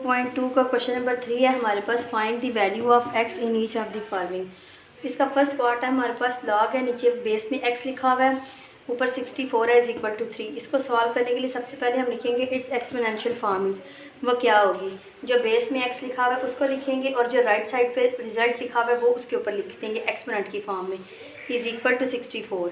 2.2 का question number 3 है हमारे पास। Find the value of x in each of the following. इसका फर्स्ट पार्ट है हमारे पास लॉग है, नीचे बेस में x लिखा हुआ है, ऊपर 64 है इक्वल टू 3। इसको सॉल्व करने के लिए सबसे पहले हम लिखेंगे इट्स एक्सपोनेंशियल फॉर्म इज़, वो क्या होगी, जो बेस में x लिखा हुआ है उसको लिखेंगे और जो राइट साइड पे रिजल्ट लिखा हुआ है वो उसके ऊपर लिख देंगे एक्सपोनेंट की फॉर्म में, इज़ इक्वल टू 64।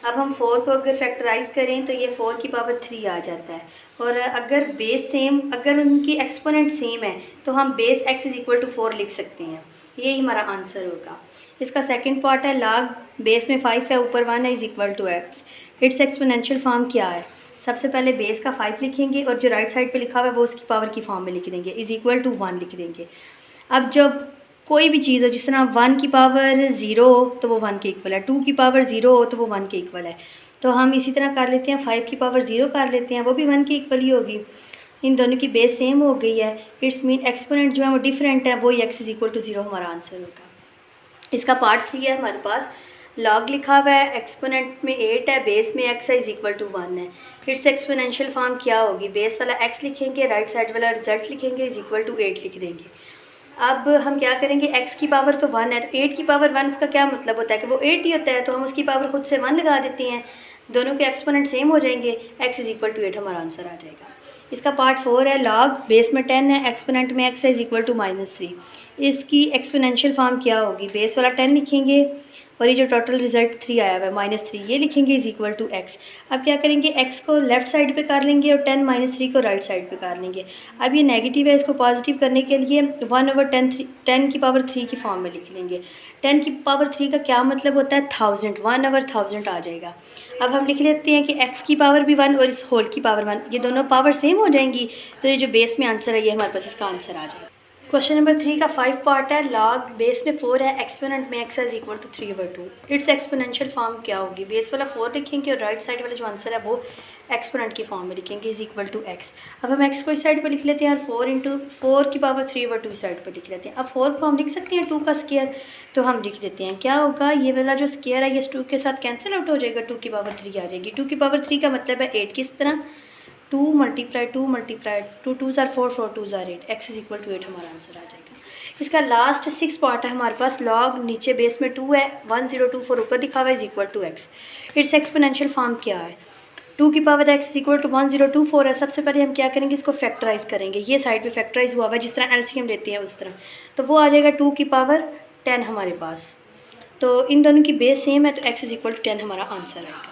अब हम 4 को अगर फैक्टराइज करें तो ये 4 की पावर 3 आ जाता है। और अगर बेस सेम, अगर उनकी एक्सपोनेंट सेम है तो हम base x is equal to 4 लिख सकते हैं। यही हमारा आंसर होगा। इसका सेकंड पार्ट है लॉग बेस में 5 है, ऊपर 1 है, is equal to x। It's exponential form क्या है, सबसे पहले बेस का 5 लिखेंगे और जो राइट साइड पे लिखा हुआ है वो उसकी पावर की फॉर्म में लिख देंगे, इज़ इक्वल टू 1 लिख देंगे। अब जब कोई भी चीज़ हो, जिस तरह 1 की पावर 0 हो तो वो 1 के इक्वल है, 2 की पावर 0 हो तो वो 1 के इक्वल है, तो हम इसी तरह कर लेते हैं 5 की पावर 0 कर लेते हैं, वो भी 1 के इक्वल ही होगी। इन दोनों की बेस सेम हो गई है, इट्स मीन एक्सपोनेंट जो है वो डिफरेंट है, वही x इज़ इक्वल टू 0 हमारा आंसर होगा। इसका पार्ट 3 है हमारे पास। लॉग लिखा हुआ है, एक्सपोनेंट में 8 है, बेस में x है, इज़ इक्वल टू 1 है। इट्स एक्सपोनेंशियल फॉर्म क्या होगी, बेस वाला x लिखेंगे, राइट साइड वाला रिजल्ट लिखेंगे, इज़ इक्वल टू 8 लिख देंगे। अब हम क्या करेंगे, x की पावर तो 1 है तो 8 की पावर 1 उसका क्या मतलब होता है कि वो 8 ही होता है, तो हम उसकी पावर खुद से 1 लगा देते हैं, दोनों के एक्सपोनेंट सेम हो जाएंगे, x इज़ इक्वल टू 8 हमारा आंसर आ जाएगा। इसका पार्ट 4 है लॉग बेस में 10 है, एक्सपोनेंट में x है, इज़ इक्वल टू -3। इसकी एक्सपोनेंशियल फॉर्म क्या होगी, बेस वाला 10 लिखेंगे और ये जो टोटल रिजल्ट 3 आया हुआ है -3 ये लिखेंगे, इज़ इक्वल टू x। अब क्या करेंगे, x को लेफ़्ट साइड पे कर लेंगे और 10 -3 को राइट साइड पे कर लेंगे। अब ये नेगेटिव है, इसको पॉजिटिव करने के लिए 1/10 की पावर 3 की फॉर्म में लिख लेंगे। 10 की पावर 3 का क्या मतलब होता है, 1000, 1/1000 आ जाएगा। अब हम लिख लेते हैं कि x की पावर भी 1 और इस होल की पावर 1, ये दोनों पावर सेम हो जाएंगी, तो ये जो बेस में आंसर है ये हमारे पास इसका आंसर आ जाएगा। क्वेश्चन नंबर 3 का 5 पार्ट है। लॉग बेस में 4 है, एक्सपोनेंट में x है, is equal to 3/2। It's exponential form क्या होगी, बेस वाला 4 लिखेंगे और राइट साइड वाला जो आंसर है वो एक्सपोनेंट की फॉर्म में लिखेंगे, इज़ इक्वल टू x। अब हम x को इस साइड पर लिख लेते हैं और 4 की पावर 3/2 इस साइड पर लिख लेते हैं। अब 4 को हम लिख सकते हैं 2 का स्क्वायर, तो हम लिख देते हैं क्या होगा, ये वाला जो स्क्वायर है ये 2 के साथ कैंसिल आउट हो जाएगा, 2 की पावर 3 आ जाएगी। 2 की पावर 3 का मतलब है 8, किस तरह 2 multiply 2 2 2 4 4 2 8, x is equal to 8 हमारा आंसर आ जाएगा। इसका लास्ट 6 पार्ट है हमारे पास। लॉग नीचे बेस में 2 है, 1024 ऊपर लिखा हुआ है, is equal to x। It's exponential form क्या है, 2 की power x is equal to 1024 है। सबसे पहले हम क्या करेंगे, इसको फैक्टराइज करेंगे, ये साइड पे फैक्टराइज हुआ हुआ है जिस तरह एलसीएम लेते हैं उस तरह, तो वो आ जाएगा 2 की पावर 10 हमारे पास। तो इन दोनों की बेस सेम है तो x इज़ इक्वल टू 10 हमारा आंसर आएगा।